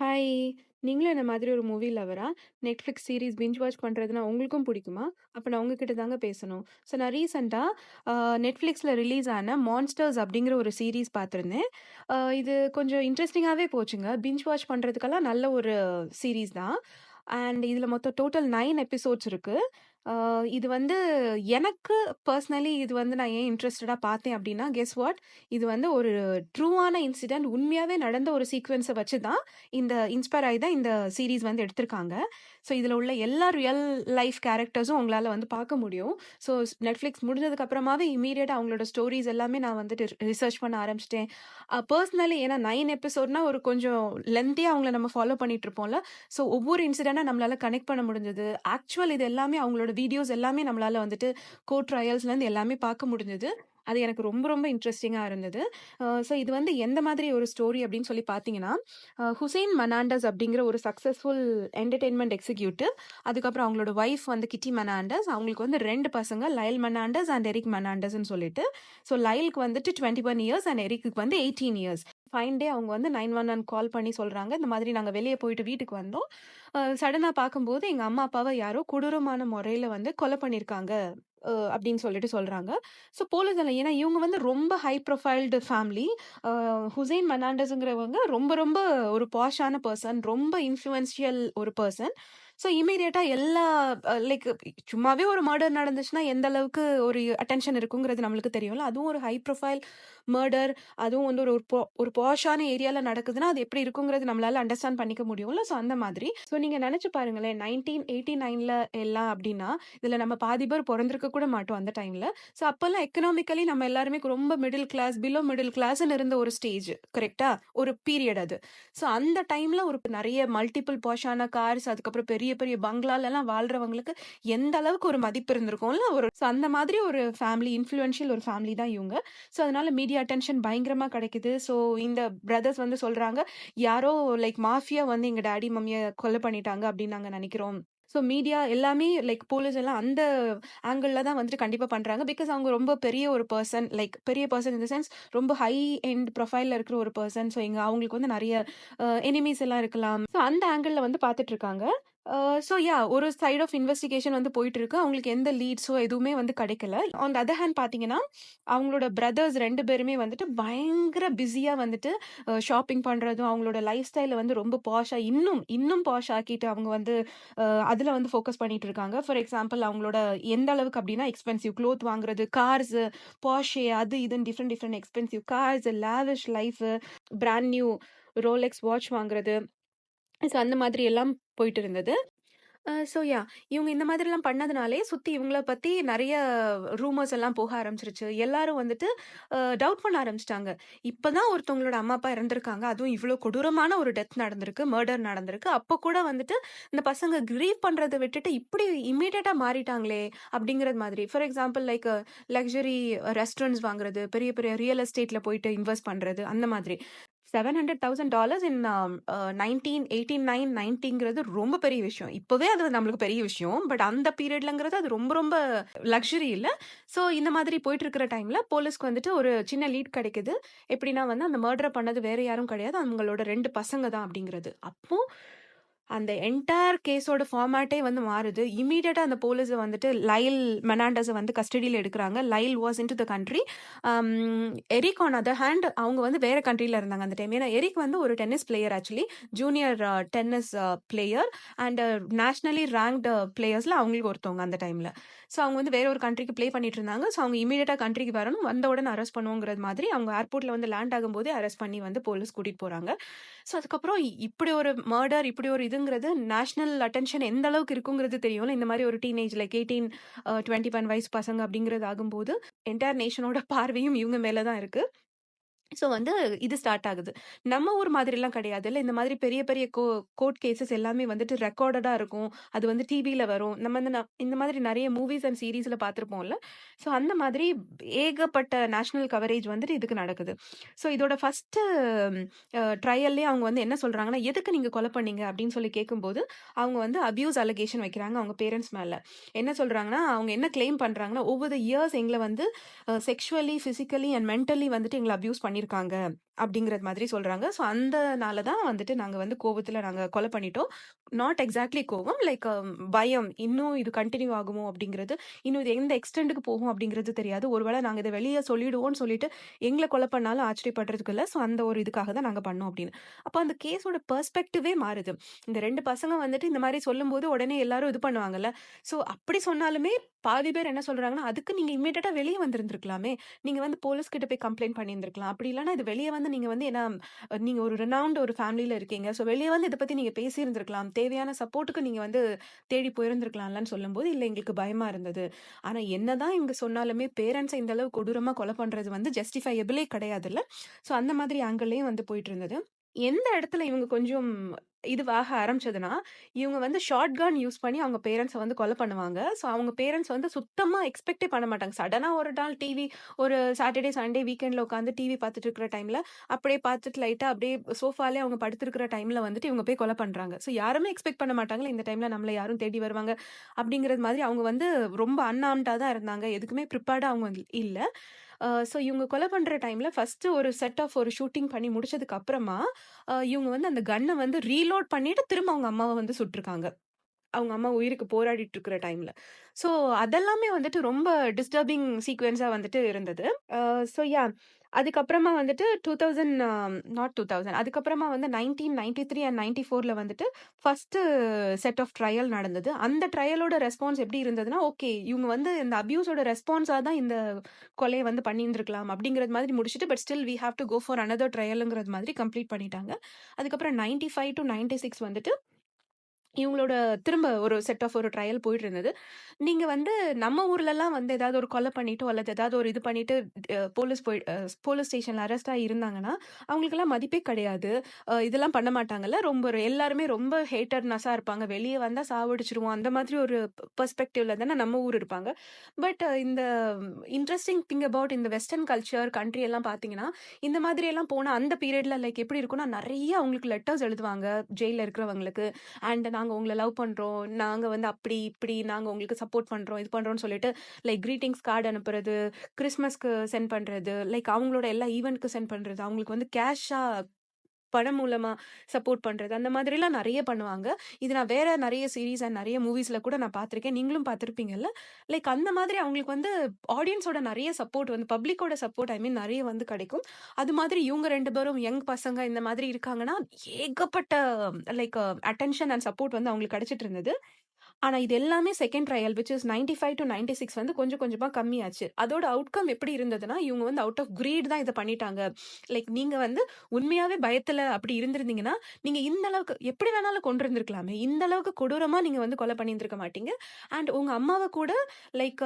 Hi! நீங்களும் என்ன மாதிரி ஒரு மூவி லவ்வரா? Netflix சீரிஸ் பிஞ்ச் வாட்ச் பண்றதுனா உங்களுக்கும் பிடிக்குமா? அப்ப நான் உங்க கிட்ட தாங்க பேசணும். நான் ரீசென்ட்டா அ Netflixல ரிலீஸ் ஆன மான்ஸ்டர்ஸ் அப்படிங்கிற ஒரு சீரிஸ் பார்த்திருந்தேன். இது கொஞ்சம் இன்ட்ரஸ்டிங்காவே போச்சுங்க. பிஞ்ச் வாட்ச் பண்றதுக்கெல்லாம் நல்ல ஒரு சீரிஸ் தான். அண்ட் இதுல மொத்தம் டோட்டல் 9 எபிசோட்ஸ் இருக்கு. அ இது வந்து எனக்கு பெர்சனலி இது வந்து நான் ஏன் இன்ட்ரஸ்டடா பார்த்தேன் அப்படின்னா, கெஸ் வாட்? இது வந்து ஒரு ட்ரூவான இன்சிடென்ட் உண்மையாவே நடந்த ஒரு சீக்வென்ஸ வச்சு தான் இன்ஸ்பயர் ஆயி தான் இந்த சீரிஸ் வந்து எடுத்திருக்காங்க. இதுல உள்ள எல்லா ரியல் லைஃப் கேரக்டர்ஸும் உங்களால வந்து பார்க்க முடியும். ஸோ Netflix முடிஞ்சதுக்கு அப்புறமாவே இம்மீடியட்டா அவங்களோட ஸ்டோரீஸ் எல்லாமே நான் வந்துட்டு ரிசர்ச் பண்ண ஆரம்பிச்சுட்டேன். பெர்சனலி ஏன்னா 9 எபிசோட்னா ஒரு கொஞ்சம் லென்த்தியா அவங்கள நம்ம ஃபாலோ பண்ணிட்டு இருப்போம்ல. ஒவ்வொரு இன்சிடென்ட்டா நம்மளால கனெக்ட் பண்ண முடிஞ்சது. ஆக்சுவல் இது எல்லாமே அவங்களோட வீடியோஸ் எல்லாமே நம்மளால வந்துட்டு கோர்ட் ட்ரையல்ஸ்லேருந்து எல்லாமே பார்க்க முடிஞ்சது. அது எனக்கு ரொம்ப ரொம்ப இன்ட்ரஸ்டிங்கா இருந்தது. இது வந்து எந்த மாதிரி ஒரு ஸ்டோரி அப்படின்னு சொல்லி பார்த்தீங்கன்னா, ஹுசைன் மனாண்டஸ் அப்படிங்கிற ஒரு சக்சஸ்ஃபுல் என்டர்டெயின்மென்ட் எக்ஸிக்யூட்டிவ். அதுக்கப்புறம் அவங்களோட வைஃப் வந்து கிட்டி மெனாண்டஸ். அவங்களுக்கு வந்து 2 பசங்க லயல் மெனாண்டஸ் அண்ட் எரிக் மெனாண்டஸ்ன்னு சொல்லிட்டு. லயலுக்கு வந்துட்டு 21 இயர்ஸ் அண்ட் எரிக்குக்கு வந்து 18 இயர்ஸ். ஃபைன் டே அவங்க வந்து 911 கால் பண்ணி சொல்றாங்க. இந்த மாதிரி நாங்க வெளிய போயிட்டு வீட்டுக்கு வந்தோம். சடனா பார்க்கும்போது எங்க அம்மா, அப்பாவ யாரோ கொடூரமான முறையில வந்து கொலை பண்ணியிருக்காங்க. அப்படின்னு சொல்லிட்டு சொல்றாங்க. போலீஸ் ஏன்னா இவங்க வந்து ரொம்ப ஹை ப்ரொஃபைல்டு ஃபேமிலி. அ ஹுசைன் மெர்னாண்டஸ்ங்கிறவங்க ரொம்ப ரொம்ப ஒரு பாஷான பெர்சன். ரொம்ப இன்ஃப்ளூயன்ஷியல் ஒரு பெர்சன். இம்மீடியட்டா எல்லா லைக் சும்மாவே ஒரு மர்டர் நடந்துச்சுன்னா, எந்த அளவுக்கு ஒரு அட்டென்ஷன் இருக்குங்கிறது நம்மளுக்கு தெரியும்ல. அதுவும் ஒரு ஹை ப்ரொஃபைல் மர்டர். அதுவும் வந்து ஒரு பாஷான ஏரியால நடக்குதுன்னா, அது எப்படி இருக்குங்கிறது நம்மளால அண்டர்ஸ்டாண்ட் பண்ணிக்க முடியும்ல. அந்த மாதிரி. நீங்க நெனச்சு பாருங்களேன் 1989ல எல்லாம் அப்படின்னா, இதுல நம்ம பாதி பேர் பொறந்திருக்க கூட மாட்டோம் அந்த டைம்ல. அப்பல்லாம் எக்கனாமிக்கலி நம்ம எல்லாருமே ரொம்ப மிடில் கிளாஸ், பிலோ மிடில் கிளாஸ்ன்னு இருந்த ஒரு ஸ்டேஜ். கரெக்ட்டா? ஒரு பீரியட் அது. அந்த டைம்ல ஒரு நெறைய மல்டிபிள் பாஷான கார்ஸ், அதுக்கப்புறம் பெரிய பெரிய பங்களாலலாம் வாழ்றவங்களுக்கு எந்த அளவுக்கு ஒரு மதிப்பு இருந்திருக்கும்ல. அந்த மாதிரி ஒரு ஃபேமிலி, இன்ஃப்ளூயன்ஷியல் ஒரு ஃபேமிலி தான் இவங்க. அதனால மீடியா அட்டென்ஷன் பயங்கரமா கிடைக்குது. இந்த பிரதர்ஸ் வந்து சொல்றாங்க, யாரோ லைக் மாஃபியா வந்து எங்க டாடி, மம்மிய கொலை பண்ணிட்டாங்க அப்படின்னு நாங்க நெனைக்கிறோம். மீடியா எல்லாமே லைக் போலீஸ் எல்லாம் அந்த ஆங்கிள்ல தான் வந்துட்டு கண்டிப்பா பண்றாங்க. பிகாஸ் அவங்க ரொம்ப பெரிய ஒரு பெர்சன், லைக் பெரிய பெர்சன் இன் த சென்ஸ் ரொம்ப ஹை எண்ட் ப்ரொஃபைல்ல இருக்கிற ஒரு பெர்சன். அவங்களுக்கு வந்து நெறைய எனிமீஸ் எல்லாம் இருக்கலாம். அந்த ஆங்கிள்ல வந்து பார்த்துட்டு இருக்காங்க. ஒரு சைட் ஆஃப் இன்வெஸ்டிகேஷன் வந்து போயிட்டு இருக்கு. அவங்களுக்கு எந்த லீட்ஸோ எதுவுமே வந்து கிடைக்கல. ஆன் த அதர் ஹேண்ட் பார்த்தீங்கன்னா, அவங்களோட பிரதர்ஸ் 2 பேருமே வந்துட்டு பயங்கர பிஸியா வந்துட்டு ஷாப்பிங் பண்றதும், அவங்களோட லைஃப் ஸ்டைல வந்து ரொம்ப பாஷா இன்னும் இன்னும் பாஷ் ஆக்கிட்டு அவங்க வந்து அதுல வந்து ஃபோக்கஸ் பண்ணிட்டு இருக்காங்க. ஃபார் எக்ஸாம்பிள் அவங்களோட எந்த அளவுக்கு அப்டின்னா, எக்ஸ்பென்சிவ் க்ளோத் வாங்குறது, கார்ஸ், Porsche அது இதுன்னு different different expensive cars, lavish life, brand new Rolex watch வாங்குறது. அந்த மாதிரி எல்லாம் போயிட்டு இருந்தது. இவங்க இந்த மாதிரிலாம் பண்ணதுனாலே, சுத்தி இவங்கள பத்தி நெறைய ரூமர்ஸ் எல்லாம் போக ஆரம்பிச்சுருச்சு. எல்லாரும் வந்துட்டு டவுட் பண்ண ஆரம்பிச்சுட்டாங்க. இப்பதான் ஒருத்தவங்களோட அம்மா, அப்பா இறந்திருக்காங்க. அதுவும் இவ்ளோ கொடூரமான ஒரு டெத் நடந்திருக்கு. மர்டர் நடந்திருக்கு. அப்ப கூட வந்துட்டு இந்த பசங்க கிரீவ் பண்றத விட்டுட்டு இப்படி இம்மீடியட்டா மாறிட்டாங்களே! அப்படிங்கிறது மாதிரி. For example like luxury restaurants வாங்குறது, பெரிய பெரிய ரியல் எஸ்டேட்ல போயிட்டு இன்வெஸ்ட் பண்றது, அந்த மாதிரி. $700,000 இன் 1989, 90ங்கிறது ரொம்ப பெரிய விஷயம். இப்பவே அது நம்மளுக்கு பெரிய விஷயம். பட் அந்த பீரியட்லங்கிறது அது ரொம்ப ரொம்ப லக்ஸரி இல்ல. இந்த மாதிரி போயிட்டு இருக்கிற டைம்ல போலீஸ்க்கு வந்துட்டு ஒரு சின்ன லீட் கிடைக்குது. எப்படின்னா வந்து அந்த மர்டர பண்ணது வேற யாரும் கிடையாது. அவங்களோட 2 பசங்க தான் அப்படிங்கிறது. அப்போ அந்த என்டையர் கேஸோட ஃபார்மேட்டே வந்து மாறுது. இம்மீடியட்டா அந்த போலீஸ வந்துட்டு லைல் மெர்னாண்டஸ வந்து கஸ்டடில எடுக்குறாங்க. Lyle was into the country. Um Erik on other hand அவங்க வந்து வேற கண்ட்ரில இருந்தாங்க அந்த டைம். ஏன்னா எரிக் வந்து ஒரு tennis player actually. Junior tennis player and nationally ranked பிளேயர்ஸ்ல அவங்களுக்கு ஒருத்தவங்க அந்த டைம்ல. அவங்க வந்து வேற ஒரு கண்ட்ரிக்கு ப்ளே பண்ணிட்டு இருந்தாங்க. அவங்க இம்மீடியட்டா கண்ட்ரிக்கு வரணும். வந்த உடனே அரெஸ்ட் பண்ணுவோங்கிறது மாதிரி அவங்க ஏர்போர்ட்ல வந்து லேண்ட் ஆகும்போதே அரெஸ்ட் பண்ணி வந்து போலீஸ் கூட்டிட்டு போறாங்க. அதுக்கப்புறம் இப்படி ஒரு மர்டர், இப்படி ஒரு இதுங்கிறது நேஷனல் அட்டென்ஷன் எந்த அளவுக்கு இருக்குங்கிறது தெரியும்ல. இந்த மாரி ஒரு டீனேஜ் லைக் 18, 21 வயசு பசங்க அப்படிங்கிறது ஆகும்போது, என்டையர் நேஷனோட பார்வையும் இவங்க மேல தான் இருக்கு. வந்து இது ஸ்டார்ட் ஆகுது. நம்ம ஊர் மாதிரிலாம் கிடையாதுல்ல. இந்த மாதிரி பெரிய பெரிய கோர்ட் கேஸஸ் எல்லாமே வந்துட்டு ரெக்கார்டடா இருக்கும். அது வந்து டிவில வரும். நம்ம வந்து இந்த மாதிரி நெறைய மூவிஸ் அண்ட் சீரிஸ்ல பார்த்திருப்போம்ல. அந்த மாதிரி ஏகப்பட்ட நேஷனல் கவரேஜ் வந்துட்டு இதுக்கு நடக்குது. இதோட ஃபர்ஸ்ட்டு ட்ரையல்லயே அவங்க வந்து என்ன சொல்றாங்கன்னா, "எதுக்கு நீங்க கொலை பண்ணீங்க?" அப்படின்னு சொல்லி கேட்கும்போது, அவங்க வந்து அபியூஸ் அலிகேஷன் வைக்கிறாங்க அவங்க பேரன்ட்ஸ் மேல. என்ன சொல்றாங்கன்னா, அவங்க என்ன கிளைம் பண்றாங்கன்னா, "ஓவர் த இயர்ஸ் எங்கள வந்து செக்சுவலி, பிசிக்கலி அண்ட் மென்டலி வந்துட்டு எங்கள அபியூஸ் பண்ணியிருக்காங்க." அப்படிங்கிறது மாதிரி சொல்றாங்க. ஸோ அந்தனால தான் வந்துட்டு நாங்க வந்து கோவத்துல நாங்க கொலை பண்ணிட்டோம். நாட் எக்ஸாக்ட்லி கோவம். லைக் பயம். இன்னும் இது கன்டின்யூ ஆகுமோ அப்படிங்கிறது, இன்னும் இது எந்த எக்ஸ்டெண்டுக்கு போகும் அப்படிங்கிறது தெரியாது. ஒருவேளை நாங்க இத வெளிய சொல்லிடுவோம்னு சொல்லிட்டு, எங்கள கொலை பண்ணாலும் ஆச்சரியப்படுறதுக்கு இல்ல. ஸோ அந்த ஒரு இதுக்காக தான் நாங்க பண்ணோம் அப்படின்னு. அப்ப அந்த கேஸோட பெர்ஸ்பெக்டிவே மாறுது. இந்த 2 பசங்க வந்துட்டு இந்த மாரி சொல்லும்போது உடனே எல்லாரும் இது பண்ணுவாங்கல்ல. ஸோ அப்படி சொன்னாலுமே பாதி பேர் என்ன சொல்றாங்கன்னா, அதுக்கு நீங்க இம்மீடியட்டா வெளிய வந்திருந்திருக்கலாமே. நீங்க வந்து போலீஸ் கிட்ட போய் கம்ப்ளைண்ட் பண்ணியிருந்திருக்கலாம். அப்படி இல்லன்னா இது வெளிய வந்து நீங்க வந்து ஏன்னா நீங்க ஒரு ரெனவுண்ட் ஒரு ஃபேமிலில இருக்கீங்க. ஸோ வெளிய வந்து இத பத்தி நீங்க பேசியிருந்திருக்கலாம். தேவையான சப்போர்ட்டுக்கு நீங்க வந்து தேடி போயிருந்திருக்கலாம்லன்னு சொல்லும்போது, இல்ல எங்களுக்கு பயமா இருந்தது. ஆனா என்னதான் இவங்க சொன்னாலுமே பேரண்ட்ஸ இந்த அளவு கொடூரமா கொலை பண்றது வந்து ஜஸ்டிஃபையபிளே கிடையாதுல்ல. ஸோ அந்த மாதிரி ஆங்கிள்லயும் வந்து போயிட்டு இருந்தது. எந்த இடத்துல இவங்க கொஞ்சம் இதுவாக ஆரம்பிச்சதுன்னா, இவங்க வந்து ஷார்ட் கன் யூஸ் பண்ணி அவங்க பேரண்ட்ஸ வந்து கொலை பண்ணுவாங்க. ஸோ அவங்க பேரண்ட்ஸ் வந்து சுத்தமா எக்ஸ்பெக்ட்டே பண்ண மாட்டாங்க. சடனா ஒரு நாள் ஒரு சாட்டர்டே, சண்டே வீக்கெண்ட்ல உட்காந்து டிவி பார்த்துட்டு இருக்கிற டைம்ல, அப்படியே பார்த்துட்டு லைட்டா அப்படியே சோஃபாலயே அவங்க படுத்திருக்கிற டைம்ல வந்துட்டு இவங்க போய் கொலை பண்றாங்க. ஸோ யாருமே எக்ஸ்பெக்ட் பண்ண மாட்டாங்கல்ல, இந்த டைம்ல நம்மள யாரும் தேடி வருவாங்க. அப்படிங்கிறது மாதிரி அவங்க வந்து ரொம்ப அன்ஆர்ம்டா தான் இருந்தாங்க. எதுக்குமே ப்ரிப்பேர்டா அவங்க இல்ல. ஸோ இவங்க கொலை பண்ற டைம்ல ஃபர்ஸ்ட்டு ஒரு செட் ஆஃப் ஒரு ஷூட்டிங் பண்ணி முடிச்சதுக்கு அப்புறமா, இவங்க வந்து அந்த கன்ன வந்து ரீலோட் பண்ணிட்டு திரும்ப அவங்க அம்மாவ வந்து சுட்டுருக்காங்க. அவங்க அம்மா உயிருக்கு போராடிட்டு இருக்கிற டைம்ல. ஸோ அதெல்லாமே வந்துட்டு ரொம்ப டிஸ்டர்பிங் சீக்வென்ஸா வந்துட்டு இருந்தது. ஸோ யாஹ் அதுக்கப்புறமா வந்துட்டு 2000 நாட் 2000 அதுக்கப்புறமா வந்து 1993 அண்ட் 94ல வந்துட்டு ஃபர்ஸ்ட்டு செட் ஆஃப் ட்ரையல் நடந்தது. அந்த ட்ரையலோட ரெஸ்பான்ஸ் எப்படி இருந்ததுன்னா, ஓகே இவங்க வந்து இந்த அபியூஸோட ரெஸ்பான்ஸா தான் இந்த கொலைய வந்து பண்ணியிருந்திருக்கலாம் அப்படிங்கிறது மாதிரி முடிச்சுட்டு, but still we have to go for another ட்ரையல்ங்கிறது மாதிரி கம்ப்ளீட் பண்ணிட்டாங்க. அதுக்கப்புறம் 95 டூ 96 வந்துட்டு இவங்களோட திரும்ப ஒரு செட் ஆஃப் ஒரு ட்ரையல் போயிட்டு இருந்தது. நீங்க வந்து நம்ம ஊர்லலாம் வந்து ஏதாவது ஒரு கொலை பண்ணிட்டோ, அல்லது ஏதாவது ஒரு இது பண்ணிட்டு போலீஸ் ஸ்டேஷன்ல அரெஸ்ட் ஆகி இருந்தாங்கன்னா, அவங்களுக்கெல்லாம் மதிப்பே கிடையாது. இதெல்லாம் பண்ண மாட்டாங்கல்ல. எல்லாருமே ரொம்ப ஹேட்டர்னஸா இருப்பாங்க. வெளிய வந்தா சாவடிச்சுருவோம். அந்த மாதிரி ஒரு பெர்ஸ்பெக்டிவ்ல தானே நம்ம ஊர் இருப்பாங்க. பட் இந்த இன்ட்ரஸ்டிங் திங் அபவுட் இந்த வெஸ்டர்ன் கல்ச்சர், கண்ட்ரி எல்லாம் பார்த்தீங்கன்னா, இந்த மாதிரி எல்லாம் போனா அந்த பீரியட்ல லைக் எப்படி இருக்கும்னா, நெறைய அவங்களுக்கு லெட்டர்ஸ் எழுதுவாங்க, ஜெயில்ல இருக்கிறவங்களுக்கு. அண்ட் நாங்க உங்கள லவ் பண்றோம். நாங்க வந்து அப்படி, இப்படி நாங்க உங்களுக்கு சப்போர்ட் பண்றோம். இது பண்றோம்னு சொல்லிட்டு லைக் கிரீட்டிங்ஸ் கார்ட் அனுப்புறது, கிறிஸ்மஸ்க்கு சென்ட் பண்றது, லைக் அவங்களோட எல்லா ஈவென்ட்க்கு சென்ட் பண்றது. அவங்களுக்கு வந்து கேஷா பணம் மூலமா சப்போர்ட் பண்றது. அந்த மாதிரிலாம் நெறைய பண்ணுவாங்க. இது நான் வேற நெறைய சீரிஸ் அண்ட் நெறைய மூவிஸ்ல கூட நான் பார்த்திருக்கேன். நீங்களும் பார்த்திருப்பீங்கல்ல. லைக் அந்த மாதிரி அவங்களுக்கு வந்து ஆடியன்ஸோட நெறைய சப்போர்ட் வந்து பப்ளிக்கோட சப்போர்ட் நெறைய வந்து கிடைக்கும். அது மாதிரி இவங்க 2 பேரும் யங் பசங்க இந்த மாதிரி இருக்காங்கன்னா, ஏகப்பட்ட லைக் அட்டென்ஷன் அண்ட் சப்போர்ட் வந்து அவங்களுக்கு கிடைச்சிட்டு இருந்தது. ஆனா இது எல்லாமே second trial which is 95 to 96 வந்து கொஞ்சம் கொஞ்சமா கம்மியாச்சு. அதோட அவுட்கம் எப்படி இருந்ததுன்னா, இவங்க வந்து அவுட் ஆஃப் கிரீட் தான் இத பண்ணிட்டாங்க. லைக் நீங்க வந்து உண்மையாவே பயத்துல அப்படி இருந்திருந்தீங்கன்னா, நீங்க இந்த அளவுக்கு எப்படி வேணாலும் கொன்றிருந்திருக்கலாமே. இந்த அளவுக்கு கொடூரமா நீங்க வந்து கொலை பண்ணியிருந்திருக்க மாட்டீங்க. அண்ட் உங்க அம்மாவ கூட லைக்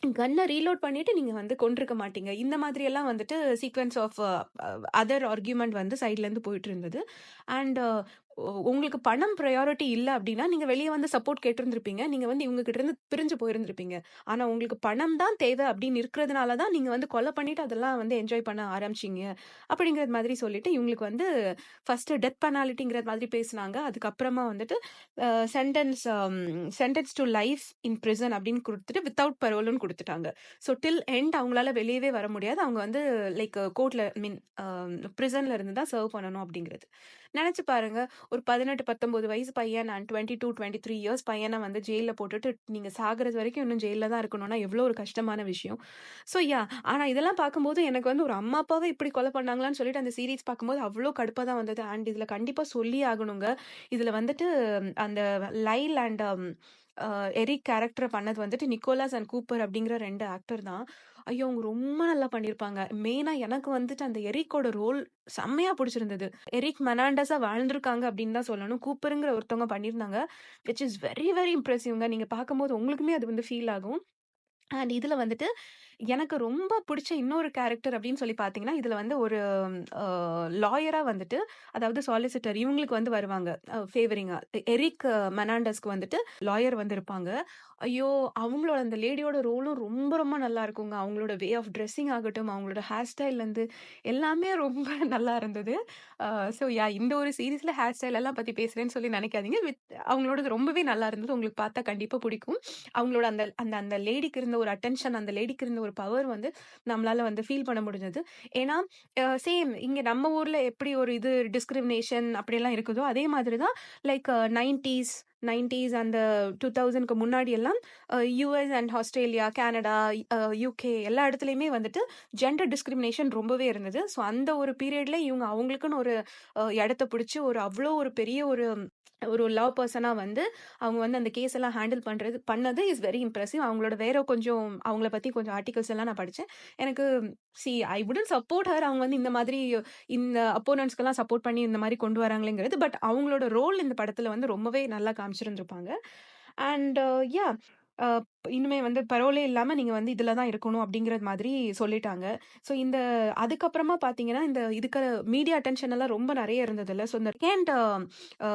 கன்ன ரீலோட் பண்ணிட்டு நீங்க வந்து கொன்றுக்க மாட்டீங்க. இந்த மாதிரி எல்லாம் வந்துட்டு சீக்வென்ஸ் ஆஃப் அதர் ஆர்கியூமென்ட் வந்து சைட்ல இருந்து போயிட்டு இருந்தது. அண்ட் உங்களுக்கு பணம் பிரையாரிட்டி இல்ல அப்டின்னா, நீங்க வெளிய வந்து சப்போர்ட் கேட்டிருந்திருப்பீங்க. நீங்க வந்து இவங்க கிட்ட இருந்து பிரிஞ்சு போயிருந்திருப்பீங்க. ஆனா உங்களுக்கு பணம் தான் தேவை அப்டின்னு இருக்கிறதுனால தான் நீங்க வந்து கொலை பண்ணிட்டு அதெல்லாம் வந்து என்ஜாய் பண்ண ஆரம்பிச்சீங்க. அப்படிங்கிறது மாதிரி சொல்லிட்டு இவங்களுக்கு வந்து ஃபர்ஸ்ட் டெத் பெனால்டிங்கிற மாதிரி பேசுனாங்க. அதுக்கப்புறமா வந்துட்டு a sentence sentence to life in prison அப்படின்னு குடுத்துட்டு வித்தவுட் பரோல்ன்னு குடுத்துட்டாங்க. ஸோ டில் எண்ட் அவங்களால வெளியவே வர முடியாது. அவங்க வந்து லைக் கோர்ட்ல பிரிசன்ல இருந்து தான் சர்வ் பண்ணணும் அப்படிங்கிறது. நெனச்சு பாருங்க. ஒரு 18, 19 வயசு பையன் அண்ட் 22, 23 இயர்ஸ் பையன வந்து ஜெயில்ல போட்டுட்டு நீங்க சாகுறது வரைக்கும் இன்னும் ஜெயில்ல தான் இருக்கணும்னா எவ்வளோ ஒரு கஷ்டமான விஷயம். ஸோ ஆனா இதெல்லாம் பார்க்கும்போது எனக்கு வந்து ஒரு அம்மா, அப்பாவ இப்படி கொலை பண்ணாங்களான்னு சொல்லிட்டு அந்த சீரிஸ் பார்க்கும்போது அவ்ளோ கடுப்பா தான் வந்தது. அண்ட் இதுல கண்டிப்பா சொல்லியே ஆகணுங்க. இதுல வந்துட்டு அந்த லைல் அண்ட் எரிக் கேரக்டர் பண்ணது வந்துட்டு நிக்கோலாஸ் அண்ட் கூப்பர் அப்படிங்கிற 2 ஆக்டர் தான். ஐயோ! அவங்க ரொம்ப நல்லா பண்ணியிருப்பாங்க. மெயினா எனக்கு வந்துட்டு அந்த எரிக்கோட ரோல் செம்மையா புடிச்சிருந்தது. எரிக் மெர்னாண்டஸா வாழ்ந்திருக்காங்க அப்படின்னு தான் சொல்லணும். கூப்பர்ங்கிற ஒருத்தவங்க பண்ணியிருந்தாங்க. விச் இஸ் வெரி, வெரி இம்ப்ரெசிவ்ங்க. நீங்க பார்க்கும்போது உங்களுக்குமே அது வந்து ஃபீல் ஆகும். அண்ட் இதுல வந்துட்டு எனக்கு ரொம்ப பிடிச்ச இன்னொரு கேரக்டர் அப்படின்னு சொல்லி பார்த்தீங்கன்னா, இதுல வந்து ஒரு அ லாயரா வந்துட்டு அதாவது சாலிசிட்டர் இவங்களுக்கு வந்து வருவாங்க. ஃபேவரிங்கா. எரிக் மெர்னாண்டஸ்க்கு வந்துட்டு லாயர் வந்து இருப்பாங்க. ஐயோ! அவங்களோட அந்த லேடியோட ரோலும் ரொம்ப ரொம்ப நல்லா இருக்குங்க. அவங்களோட வே ஆஃப் ட்ரெஸ்ஸிங் ஆகட்டும், அவங்களோட ஹேர் ஸ்டைல்லேருந்து எல்லாமே ரொம்ப நல்லா இருந்தது. அ ஸோ இந்த ஒரு சீரிஸ்ல ஹேர் ஸ்டைல் எல்லாம் பத்தி பேசுறேன்னு சொல்லி நினைக்காதீங்க. அவங்களோடது ரொம்பவே நல்லா இருந்தது. உங்களுக்கு பார்த்தா கண்டிப்பா பிடிக்கும். அவங்களோட அந்த அந்த அந்த லேடிக்கு இருந்த ஒரு அட்டென்ஷன், அந்த லேடிக்கு இருந்த ஒரு பவர் வந்து நம்மளால வந்து ஃபீல் பண்ண முடிஞ்சது. ஏன்னா, சேம் இங்க நம்ம ஊர்ல எப்படி ஒரு இது டிஸ்கிரிமினேஷன் அப்படியெல்லாம் இருக்குதோ, அதே மாதிரி தான் லைக் 90ஸ் அந்த 2000க்கு முன்னாடி எல்லாம் US and Australia, Canada, UK எல்லா இடத்துலயுமே வந்துட்டு ஜெண்டர் டிஸ்கிரிமினேஷன் ரொம்பவே இருந்தது. ஸோ அந்த ஒரு பீரியட்ல இவங்க அவங்களுக்குன்னு ஒரு இடத்த பிடிச்சு ஒரு அவ்ளோ ஒரு பெரிய ஒரு ஒரு லவ் பெர்சனா வந்து அவங்க வந்து அந்த கேஸ் எல்லாம் ஹேண்டில் பண்ணது இஸ் வெரி இம்ப்ரெசிவ். அவங்களோட வேற கொஞ்சம் அவங்கள பத்தி கொஞ்சம் ஆர்டிகல்ஸ் எல்லாம் நான் படிச்சேன். எனக்கு ஐ வுடன்ட் சப்போர்ட் ஹர். அவங்க வந்து இந்த மாதிரி இந்த அப்போனன்ட்ஸ்க்கெல்லாம் சப்போர்ட் பண்ணி இந்த மாதிரி கொண்டு வராங்களேங்கிறது. பட் அவங்களோட ரோல் இந்த படத்துல வந்து ரொம்பவே நல்லா காமிச்சிருந்திருப்பாங்க. அண்ட் யா அ இனிமே வந்து பரோலே இல்லாம நீங்க வந்து இதுல தான் இருக்கணும் அப்படிங்கிற மாதிரி சொல்லிட்டாங்க. ஸோ இந்த அதுக்கப்புறமா பார்த்தீங்கன்னா, இந்த இதுக்கு மீடியா அட்டென்ஷன் எல்லாம் ரொம்ப நெறைய இருந்ததுல்ல. ஸோ இந்த செகண்ட் அ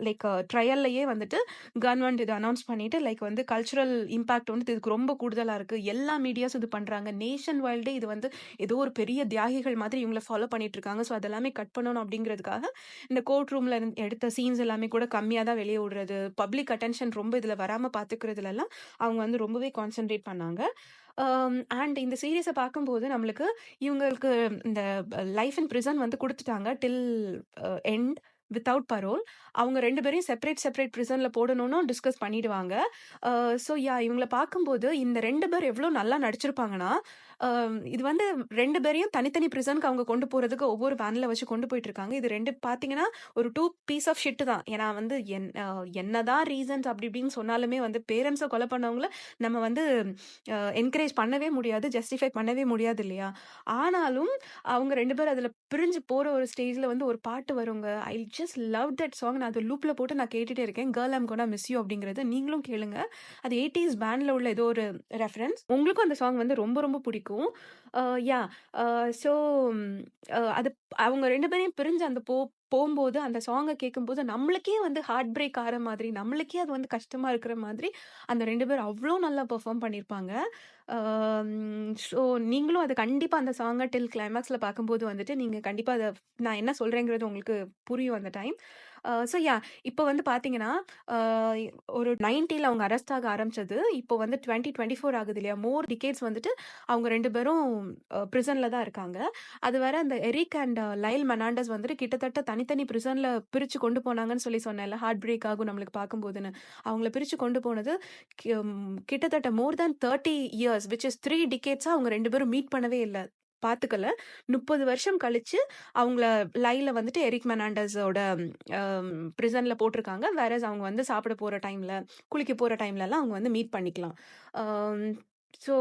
லைக் ட்ரையல்லயே வந்துட்டு கவர்ன்மெண்ட் இத அனவுன்ஸ் பண்ணிட்டு லைக் வந்து கல்ச்சுரல் இம்பாக்ட் வந்து இதுக்கு ரொம்ப கூடுதலா இருக்கு. எல்லா மீடியாஸும் இது பண்றாங்க. நேஷன் வைல்டே இது வந்து ஏதோ ஒரு பெரிய தியாகிகள் மாதிரி இவங்கள ஃபாலோ பண்ணிட்டு இருக்காங்க. ஸோ அதெல்லாமே கட் பண்ணணும் அப்படிங்கிறதுக்காக இந்த கோர்ட் ரூம்ல எடுத்த சீன்ஸ் எல்லாமே கூட கம்மியா தான் வெளிய விடுறது. பப்ளிக் அட்டென்ஷன் ரொம்ப இதுல வராம பார்த்துக்கிறதுலலாம் அவங்க வந்து ரொம்பவே கான்சன்ட்ரேட் பண்ணாங்க. அண்ட் இந்த சீரிஸ பார்க்கும்போது நம்மளுக்கு இவங்களுக்கு இந்த லைஃப் இன் பிரிசன் வந்து குடுத்துட்டாங்க டில் எண்ட் வித்தவுட் பரோல். அவங்க 2 பேரையும் செப்பரேட் பிரிசன்ல போடணும்னு டிஸ்கஸ் பண்ணிடுவாங்க. ஸோ இவங்கள பார்க்கும்போது இந்த 2 பேர் எவ்ளோ நல்லா நடிச்சிருப்பாங்கன்னா, இது வந்து 2 பேரையும் தனித்தனி பிரிசனுக்கு அவங்க கொண்டு போறதுக்கு ஒவ்வொரு வேன்ல வச்சு கொண்டு போயிட்டு இருக்காங்க. இது 2 பார்த்தீங்கன்னா, ஒரு 2 பீஸ் ஆஃப் ஷிட் தான். ஏன்னா வந்து என்னதான் ரீசன்ஸ் அப்படி இப்படின்னு சொன்னாலுமே வந்து பேரண்ட்ஸ கொலை பண்ணவங்கள நம்ம வந்து என்கரேஜ் பண்ணவே முடியாது. ஜஸ்டிஃபை பண்ணவே முடியாது இல்லையா? ஆனாலும் அவங்க 2 பேரும் அதுல பிரிஞ்சு போற ஒரு ஸ்டேஜ்ல வந்து ஒரு பாட்டு வருங்க. I just love that song. நான் அத லூப்ல போட்டு நான் கேட்டுட்டே இருக்கேன். "Girl I'm gonna miss you" அப்படிங்கிறது. நீங்களும் கேளுங்க. அது 80ஸ் பேண்ட்ல உள்ள ஏதோ ஒரு ரெஃபரன்ஸ். உங்களுக்கும் அந்த சாங் வந்து ரொம்ப ரொம்ப பிடிக்கும். அ யாஹ் ஸோ அது அவங்க 2 பேரையும் பிரிஞ்சு அந்த போம்போது அந்த சாங்க கேட்கும்போது நம்மளுக்கே வந்து ஹார்ட் பிரேக் ஆற மாதிரி, நம்மளுக்கே அது வந்து கஷ்டமா இருக்கிற மாதிரி அந்த 2 பேரும் அவ்ளோ நல்லா பெர்ஃபார்ம் பண்ணியிருப்பாங்க. ஸோ நீங்களும் அத கண்டிப்பா அந்த சாங்க டில் கிளைமாக்ஸ்ல பார்க்கும்போது வந்துட்டு, நீங்க கண்டிப்பா நான் என்ன சொல்றேங்கிறது உங்களுக்கு புரியும் அந்த டைம். ஸோ இப்போ வந்து பார்த்தீங்கன்னா, அ ஒரு 90ல அவங்க அரெஸ்ட் ஆக ஆரம்பிச்சது. இப்போ வந்து 2024 ஆகுது இல்லையா? மோர் டிகேட்ஸ் வந்துட்டு அவங்க 2 பேரும் பிரிசன்ல தான் இருக்காங்க. அது வேற அந்த எரிக் அண்ட் லைல் மெனாண்டஸ் வந்துட்டு கிட்டத்தட்ட தனித்தனி பிரிசன்ல பிரிச்சு கொண்டு போனாங்கன்னு சொல்லி சொன்னேன்ல. ஹார்ட் பிரேக் ஆகும் நம்மளுக்கு பார்க்கும்போதுன்னு. அவங்கள பிரிச்சு கொண்டு போனது கிட்டத்தட்ட மோர் தென் 30 இயர்ஸ் விச் இஸ் 3 டிகேட்ஸா அவங்க 2 பேரும் மீட் பண்ணவே இல்ல. பார்த்துக்கல. 30 வருஷம் கழிச்சு அவங்கள லைவ்ல வந்துட்டு எரிக் மெர்னாண்டஸோட பிரிசன்ல போட்டிருக்காங்க. வேறஸ் அவங்க வந்து சாப்பிட போற டைம்ல, குளிக்க போற டைம்லலாம் அவங்க வந்து மீட் பண்ணிக்கலாம். அம் ஸோ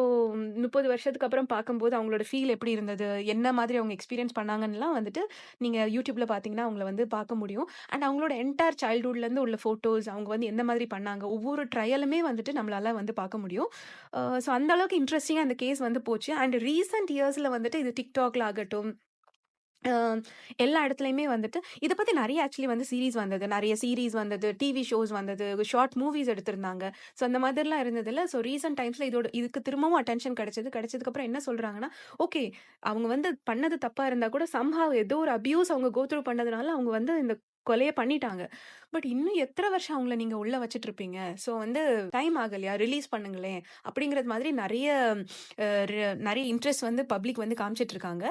30 வருஷத்துக்கு அப்புறம் பார்க்கும்போது அவங்களோட ஃபீல் எப்படி இருந்தது? என்ன மாதிரி அவங்க எக்ஸ்பீரியன்ஸ் பண்ணாங்கன்னுலாம் வந்துட்டு நீங்க YouTubeல பார்த்தீங்கன்னா, அவங்கள வந்து பார்க்க முடியும். அண்ட் அவங்களோட என்டையர் சைல்ட்ஹுட்லேருந்து உள்ள ஃபோட்டோஸ், அவங்க வந்து எந்த மாதிரி பண்ணாங்க, ஒவ்வொரு ட்ரையலுமே வந்துட்டு நம்மளால வந்து பார்க்க முடியும். ஸோ அந்த அளவுக்கு இன்ட்ரஸ்டிங்கா அந்த கேஸ் வந்து போச்சு. அண்ட் ரீசென்ட் இயர்ஸ்ல வந்துட்டு இது TikTokல ஆகட்டும், அ எல்லா இடத்துலயுமே வந்துட்டு இத பத்தி நெறைய ஆக்சுவலி வந்து சீரிஸ் வந்தது. நெறைய சீரிஸ் வந்தது, டிவி ஷோஸ் வந்தது, ஷார்ட் மூவிஸ் எடுத்திருந்தாங்க. ஸோ அந்த மாதிரிலாம் இருந்ததுல்ல. ஸோ ரீசென்ட் டைம்ஸ்ல இதுக்கு திரும்பவும் அட்டென்ஷன் கிடைச்சது. கிடைச்சதுக்கப்புறம் என்ன சொல்றாங்கன்னா, ஓகே அவங்க வந்து பண்ணது தப்பா இருந்தா கூட சம்ஹவ் ஏதோ ஒரு அபியூஸ் அவங்க கோ த்ரூ பண்ணதுனால அவங்க வந்து இந்த கொலைய பண்ணிட்டாங்க. பட் இன்னும் எத்தன வருஷம் அவங்கள நீங்க உள்ள வச்சுட்டு இருப்பீங்க? ஸோ வந்து டைம் ஆகலையா? ரிலீஸ் பண்ணுங்களேன். அப்படிங்கிறது மாதிரி நெறைய இன்ட்ரெஸ்ட் வந்து பப்ளிக் வந்து காமிச்சிட்டு இருக்காங்க.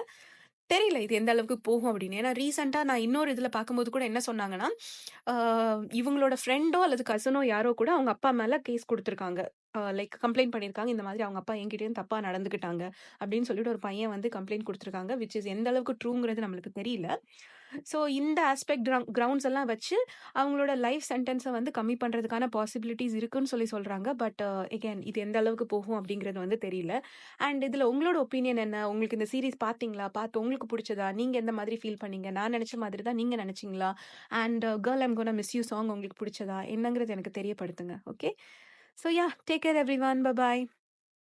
தெரியல இது எந்த அளவுக்கு போகும் அப்படின்னு. ஏன்னா ரீசென்ட்டா நான் இன்னொரு இதுல பார்க்கும்போது கூட என்ன சொன்னாங்கன்னா, ஆ இவங்களோட ஃப்ரெண்டோ அல்லது கசினோ யாரோ கூட அவங்க அப்பா மேல கேஸ் குடுத்துருக்காங்க. லைக் கம்ப்ளைண்ட் பண்ணியிருக்காங்க. இந்த மாதிரி அவங்க அப்பா என்கிட்டயும் தப்பா நடந்துக்கிட்டாங்க. அப்படின்னு சொல்லிட்டு ஒரு பையன் வந்து கம்ப்ளைண்ட் குடுத்துருக்காங்க. விச் இஸ் எந்த அளவுக்கு ட்ரூங்கிறது நம்மளுக்கு தெரியல. ஸோ இந்த ஆஸ்பெக்ட் கிரவுண்ட்ஸ் எல்லாம் வச்சு அவங்களோட லைஃப் சென்டென்ஸ வந்து கம்மி பண்றதுக்கான பாசிபிலிட்டீஸ் இருக்குன்னு சொல்றாங்க. பட் அகெயின் இது எந்த அளவுக்கு போகும் அப்படிங்கிறது வந்து தெரியல. அண்ட் இதுல உங்களோட ஒப்பீனியன் என்ன? உங்களுக்கு இந்த சீரிஸ் பார்த்தீங்களா? பார்த்து உங்களுக்கு புடிச்சதா? நீங்க எந்த மாதிரி ஃபீல் பண்ணீங்க? நான் நெனச்ச மாதிரி தான் நீங்க நெனச்சீங்களா? And "girl I'm gonna miss you" song உங்களுக்கு புடிச்சதா? என்னங்கிறது எனக்கு தெரியப்படுத்துங்க. Okay. So take care everyone. Bye பாய்.